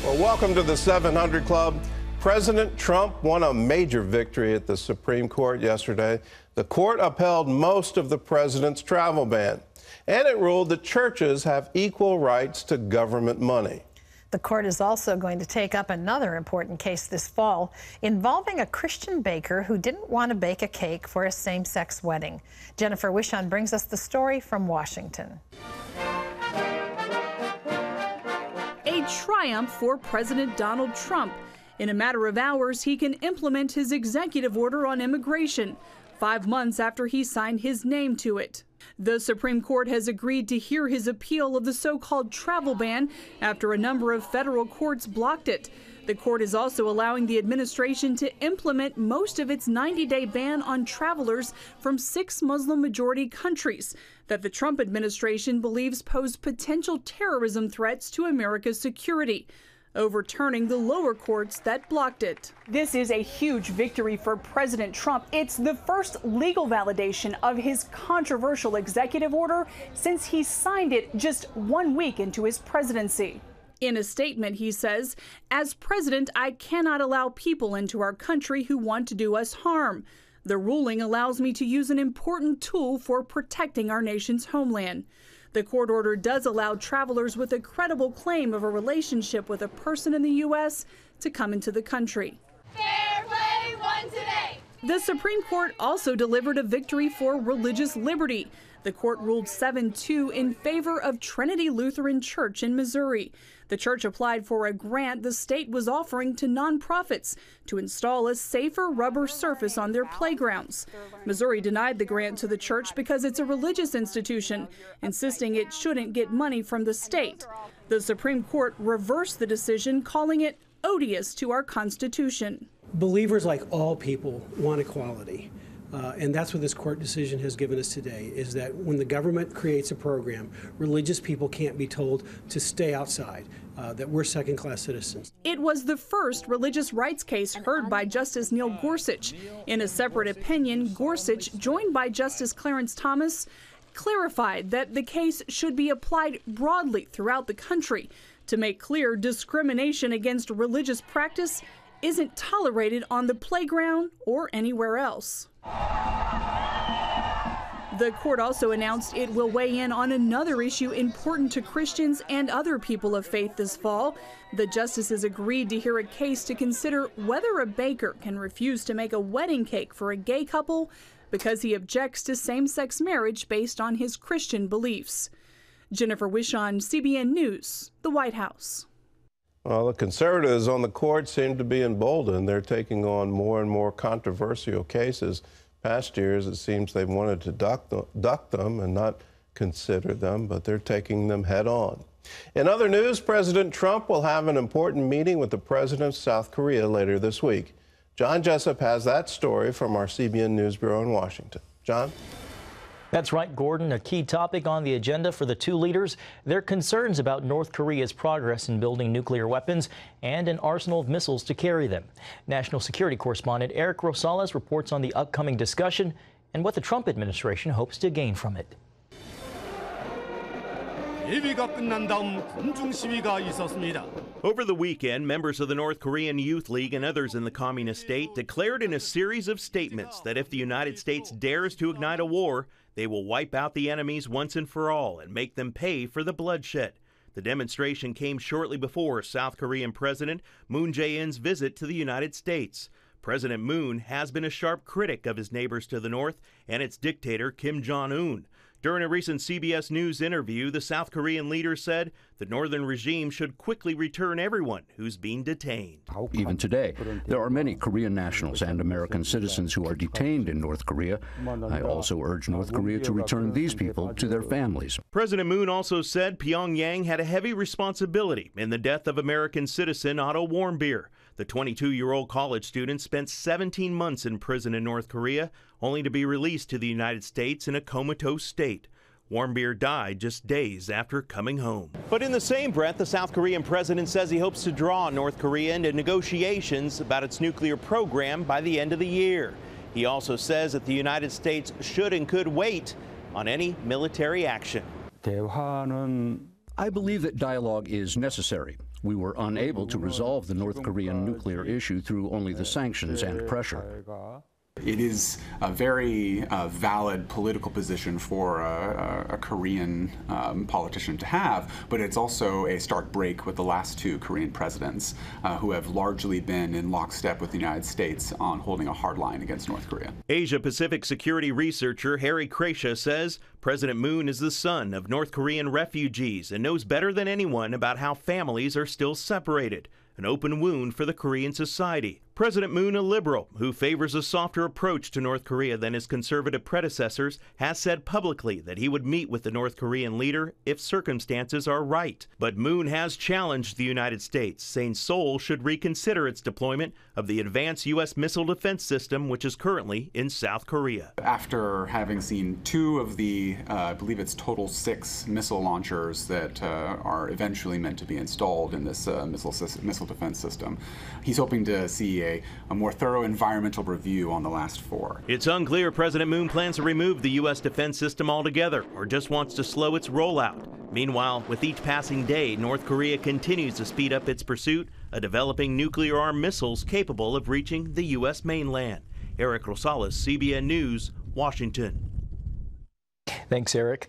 Well, welcome to the 700 Club. President Trump won a major victory at the Supreme Court yesterday. The court upheld most of the president's travel ban, and it ruled that churches have equal rights to government money. The court is also going to take up another important case this fall involving a Christian baker who didn't want to bake a cake for a same-sex wedding. Jennifer Wishon brings us the story from Washington. A triumph for President Donald Trump. In a matter of hours, he can implement his executive order on immigration, 5 months after he signed his name to it. The Supreme Court has agreed to hear his appeal of the so-called travel ban after a number of federal courts blocked it. The court is also allowing the administration to implement most of its 90-day ban on travelers from 6 Muslim-majority countries that the Trump administration believes pose potential terrorism threats to America's security, overturning the lower courts that blocked it. This is a huge victory for President Trump. It's the first legal validation of his controversial executive order since he signed it just 1 week into his presidency. In a statement, he says, "As president, I cannot allow people into our country who want to do us harm. The ruling allows me to use an important tool for protecting our nation's homeland." The court order does allow travelers with a credible claim of a relationship with a person in the U.S. to come into the country. Fair play won today. The Supreme Court also delivered a victory for religious liberty. The court ruled 7-2 in favor of Trinity Lutheran Church in Missouri. The church applied for a grant the state was offering to nonprofits to install a safer rubber surface on their playgrounds. Missouri denied the grant to the church because it's a religious institution, insisting it shouldn't get money from the state. The Supreme Court reversed the decision, calling it odious to our Constitution. Believers, like all people, want equality. And that's what this court decision has given us today, is that when the government creates a program, religious people can't be told to stay outside, that we're second-class citizens. It was the first religious rights case heard by Justice Neil Gorsuch. In a separate opinion, Gorsuch, joined by Justice Clarence Thomas, clarified that the case should be applied broadly throughout the country to make clear discrimination against religious practice isn't tolerated on the playground or anywhere else. The court also announced it will weigh in on another issue important to Christians and other people of faith this fall. The justices agreed to hear a case to consider whether a baker can refuse to make a wedding cake for a gay couple because he objects to same-sex marriage based on his Christian beliefs. Jennifer Wishon, CBN News, the White House. Well, the conservatives on the court seem to be emboldened. They're taking on more and more controversial cases. Past years, it seems they've wanted to duck them and not consider them, but they're taking them head on. In other news, President Trump will have an important meeting with the president of South Korea later this week. John Jessup has that story from our CBN News Bureau in Washington. John? That's right, Gordon. A key topic on the agenda for the two leaders, their concerns about North Korea's progress in building nuclear weapons and an arsenal of missiles to carry them. National security correspondent Eric Rosales reports on the upcoming discussion and what the Trump administration hopes to gain from it. Over the weekend, members of the North Korean Youth League and others in the communist state declared in a series of statements that if the United States dares to ignite a war, they will wipe out the enemies once and for all and make them pay for the bloodshed. The demonstration came shortly before South Korean President Moon Jae-in's visit to the United States. President Moon has been a sharp critic of his neighbors to the north and its dictator Kim Jong-un. During a recent CBS News interview, the South Korean leader said the northern regime should quickly return everyone who's being detained. Even today, there are many Korean nationals and American citizens who are detained in North Korea. I also urge North Korea to return these people to their families. President Moon also said Pyongyang had a heavy responsibility in the death of American citizen Otto Warmbier. The 22-year-old college student spent 17 months in prison in North Korea, only to be released to the United States in a comatose state. Warmbier died just days after coming home. But in the same breath, the South Korean president says he hopes to draw North Korea into negotiations about its nuclear program by the end of the year. He also says that the United States should and could wait on any military action. I believe that dialogue is necessary. We were unable to resolve the North Korean nuclear issue through only the sanctions and pressure. It is a very valid political position for a Korean politician to have, but it's also a stark break with the last two Korean presidents who have largely been in lockstep with the United States on holding a hard line against North Korea. Asia-Pacific security researcher Harry Kreischer says President Moon is the son of North Korean refugees and knows better than anyone about how families are still separated, an open wound for the Korean society. President Moon, a liberal who favors a softer approach to North Korea than his conservative predecessors, has said publicly that he would meet with the North Korean leader if circumstances are right. But Moon has challenged the United States, saying Seoul should reconsider its deployment of the advanced U.S. missile defense system, which is currently in South Korea. After having seen two of the, I believe it's total 6 missile launchers that are eventually meant to be installed in this missile defense system, he's hoping to see a more thorough environmental review on the last 4. It's unclear President Moon plans to remove the U.S. defense system altogether or just wants to slow its rollout. Meanwhile, with each passing day, North Korea continues to speed up its pursuit of developing nuclear-armed missiles capable of reaching the U.S. mainland. Eric Rosales, CBN News, Washington. Thanks, Eric.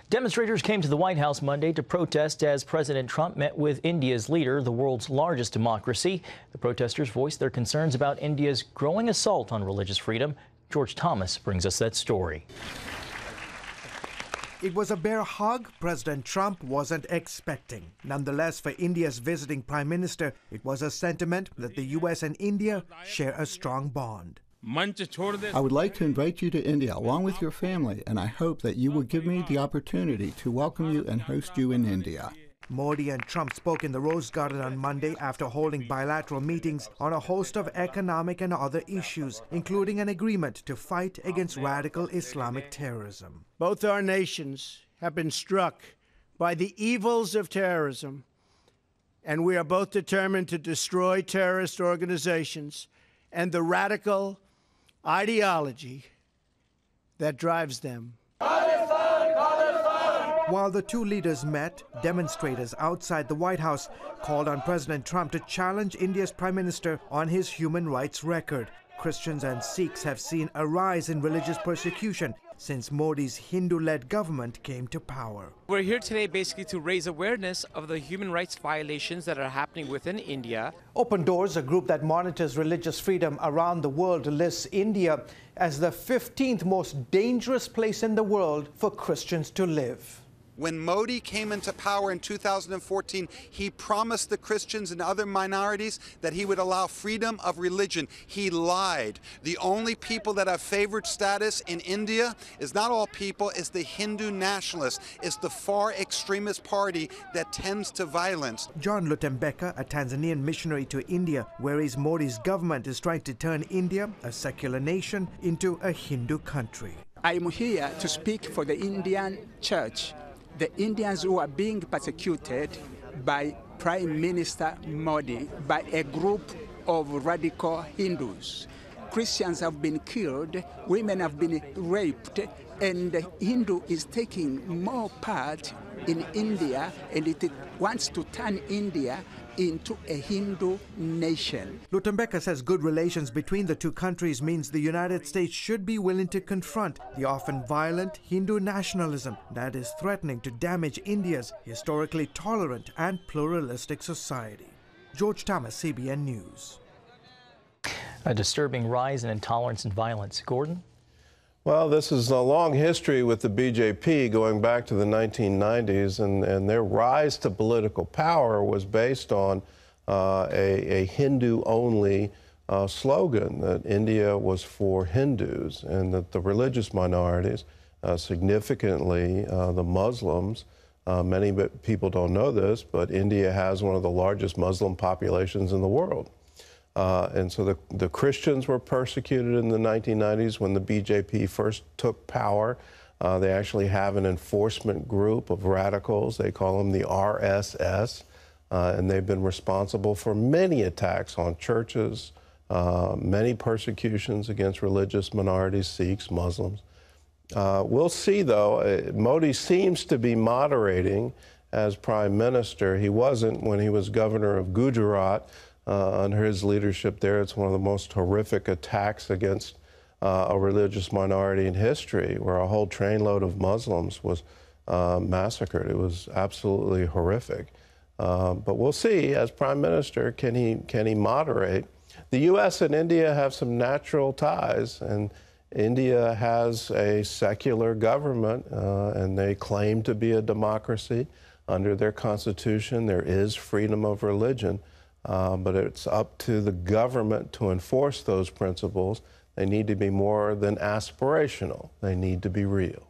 Demonstrators came to the White House Monday to protest as President Trump met with India's leader, the world's largest democracy. The protesters voiced their concerns about India's growing assault on religious freedom. George Thomas brings us that story. It was a bear hug President Trump wasn't expecting. Nonetheless, for India's visiting prime minister, it was a sentiment that the U.S. and India share a strong bond. I would like to invite you to India along with your family, and I hope that you will give me the opportunity to welcome you and host you in India. Modi and Trump spoke in the Rose Garden on Monday after holding bilateral meetings on a host of economic and other issues, including an agreement to fight against radical Islamic terrorism. Both our nations have been struck by the evils of terrorism, and we are both determined to destroy terrorist organizations and the radical ideology that drives them. While the two leaders met, demonstrators outside the White House called on President Trump to challenge India's prime minister on his human rights record. Christians and Sikhs have seen a rise in religious persecution since Modi's Hindu-led government came to power. We're here today basically to raise awareness of the human rights violations that are happening within India. Open Doors, a group that monitors religious freedom around the world, lists India as the 15th most dangerous place in the world for Christians to live. When Modi came into power in 2014, he promised the Christians and other minorities that he would allow freedom of religion. He lied. The only people that have favored status in India is not all people, it's the Hindu nationalists. It's the far extremist party that tends to violence. John Lutembeka, a Tanzanian missionary to India, worries Modi's government is trying to turn India, a secular nation, into a Hindu country. I am here to speak for the Indian church, the Indians who are being persecuted by Prime Minister Modi, by a group of radical Hindus. Christians have been killed, women have been raped, and the Hindu is taking more part in India, and it wants to turn India into a Hindu nation. Lutembeka says good relations between the two countries means the United States should be willing to confront the often violent Hindu nationalism that is threatening to damage India's historically tolerant and pluralistic society. George Thomas, CBN News. A disturbing rise in intolerance and violence. Gordon? Well, this is a long history with the BJP going back to the 1990s, and their rise to political power was based on a Hindu-only slogan, that India was for Hindus, and that the religious minorities, significantly the Muslims, many people don't know this, but India has one of the largest Muslim populations in the world. And so the Christians were persecuted in the 1990s when the BJP first took power. They actually have an enforcement group of radicals. They call them the RSS. And they've been responsible for many attacks on churches, many persecutions against religious minorities, Sikhs, Muslims. We'll see, though. Modi seems to be moderating as prime minister. He wasn't when he was governor of Gujarat. Under his leadership there, it's one of the most horrific attacks against a religious minority in history, where a whole trainload of Muslims was massacred. It was absolutely horrific. But we'll see, as prime minister, can he moderate? The U.S. and India have some natural ties, and India has a secular government, and they claim to be a democracy. Under their constitution, there is freedom of religion, but it's up to the government to enforce those principles. They need to be more than aspirational. They need to be real.